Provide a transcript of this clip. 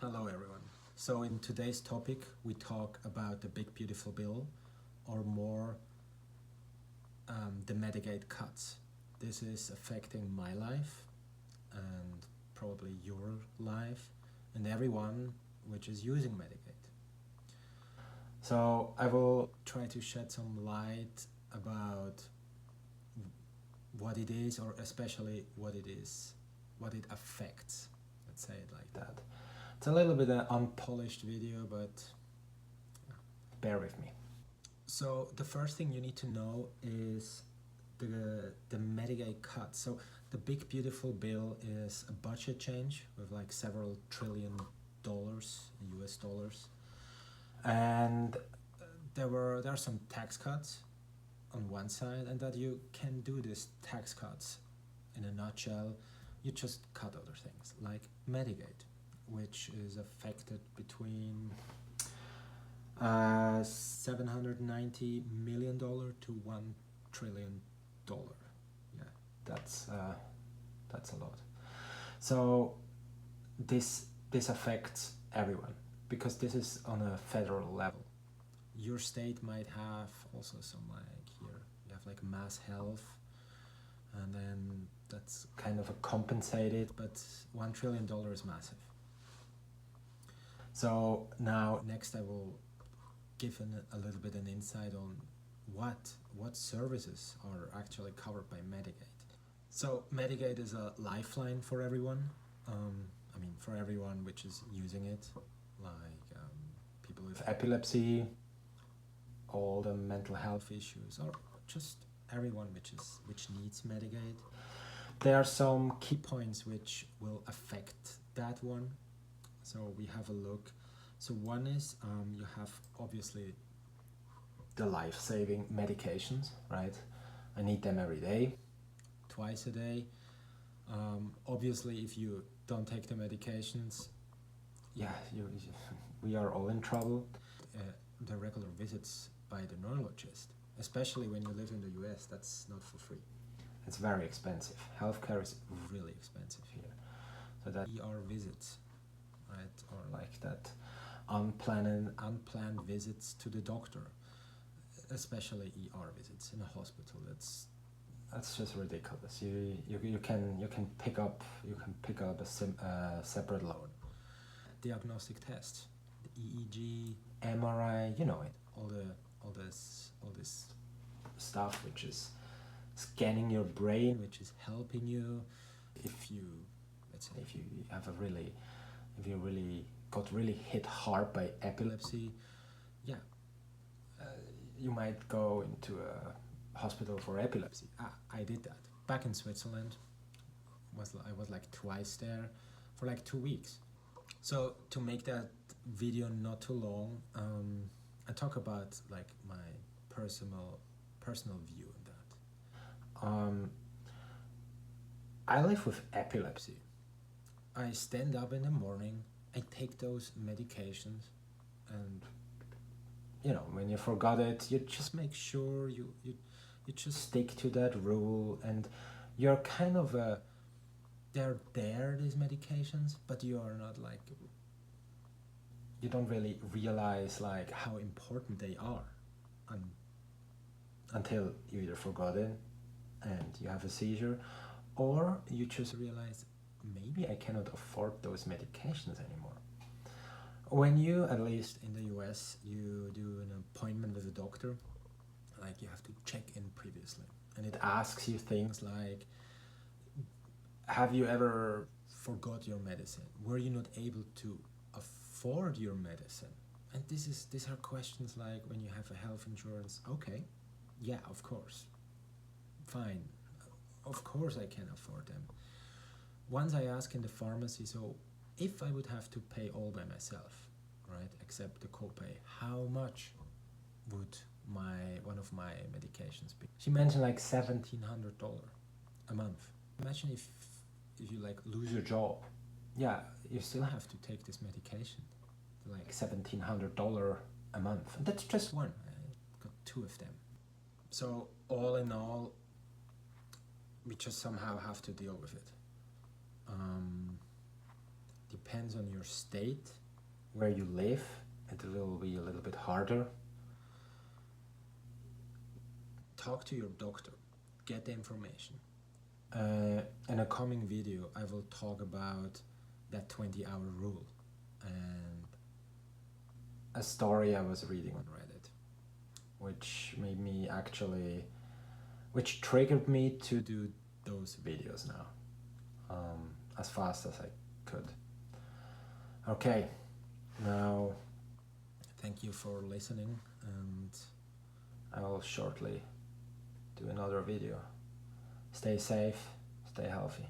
Hello everyone. So in today's topic we talk about the big beautiful bill, or more the Medicaid cuts. This is affecting my life and probably your life and everyone which is using Medicaid. So I will try to shed some light about what it is, or especially what it is, what it affects. Let's say it like that. It's a little bit an unpolished video, but bear with me. So the first thing you need to know is the Medicaid cut. So the big beautiful bill is a budget change with like several $trillion US dollars, and there are some tax cuts on one side, and that you can do these tax cuts in a nutshell. You just cut other things like Medicaid, which is affected between $790 million to $1 trillion. Yeah, that's a lot. So this affects everyone because this is on a federal level. Your state might have also some, like here you have like mass health, and then that's kind of a compensated, but $1 trillion is massive. So now next I will give a little bit an insight on what services are actually covered by Medicaid. So Medicaid is a lifeline for everyone. I mean for everyone which is using it, like people with epilepsy, all the mental health issues, or just everyone which needs Medicaid. There are some key points which will affect that one. So we have a look. So one is you have obviously the life-saving medications, right? I need them every day, twice a day. Obviously, if you don't take the medications, yeah, we are all in trouble. The regular visits by the neurologist, especially when you live in the US, that's not for free. It's very expensive. Healthcare is really expensive here. So that ER visits, right, or like that unplanned visits to the doctor, especially ER visits in a hospital, that's just ridiculous. You can pick up a separate loan. Diagnostic tests, the EEG, MRI, you know it, all this stuff which is scanning your brain, which is helping you if you, let's say, if you really got hit hard by epilepsy, yeah, you might go into a hospital for epilepsy. I did that back in Switzerland. I was like twice there for like 2 weeks. So to make that video not too long, I talk about like my personal view on that. I live with epilepsy. I stand up in the morning, I take those medications, and you know, when you forgot it, you just make sure you just stick to that rule, and you're kind of they're there, these medications, but you are not like, you don't really realize like how important they are until you either forgot it and you have a seizure, or you just realize maybe I cannot afford those medications anymore. When you, at least in the US, you do an appointment with a doctor, like you have to check in previously, and it asks you things like, have you ever forgot your medicine? Were you not able to afford your medicine? And these are questions like, when you have a health insurance, okay, yeah, of course, fine, of course I can afford them. Once I ask in the pharmacy, so if I would have to pay all by myself, right, except the copay, how much would one of my medications be? She mentioned like $1,700 a month. Imagine if you like lose your job, yeah, you still have to take this medication, like $1,700 a month. And that's just one. I got 2 of them. So all in all, we just somehow have to deal with it. depends on your state, where you live. It will be a little bit harder. Talk to your doctor, get the information. In a coming video, I will talk about that 20-hour rule and a story I was reading on Reddit, which triggered me to do those videos now, as fast as I could. Okay, now thank you for listening, and I will shortly do another video. Stay safe, stay healthy.